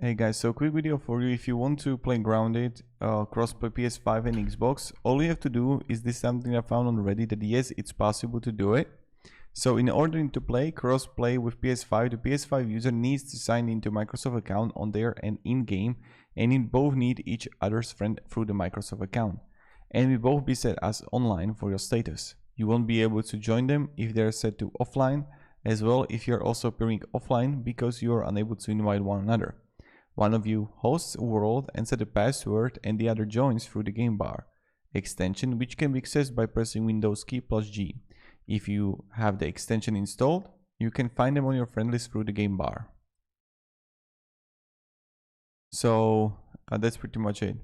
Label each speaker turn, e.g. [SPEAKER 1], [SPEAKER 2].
[SPEAKER 1] Hey guys, so quick video for you. If you want to play Grounded, crossplay PS5 and Xbox, all you have to do is this something I found on Reddit that yes, it's possible to do it. So in order to play crossplay with PS5, the PS5 user needs to sign into Microsoft account on their end in-game, and you both need each other's friend through the Microsoft account. And will both be set as online for your status. You won't be able to join them if they're set to offline, as well if you're also appearing offline because you are unable to invite one another. One of you hosts a world and set a password, and the other joins through the game bar extension, which can be accessed by pressing Windows key plus G. If you have the extension installed, you can find them on your friend list through the game bar. So that's pretty much it.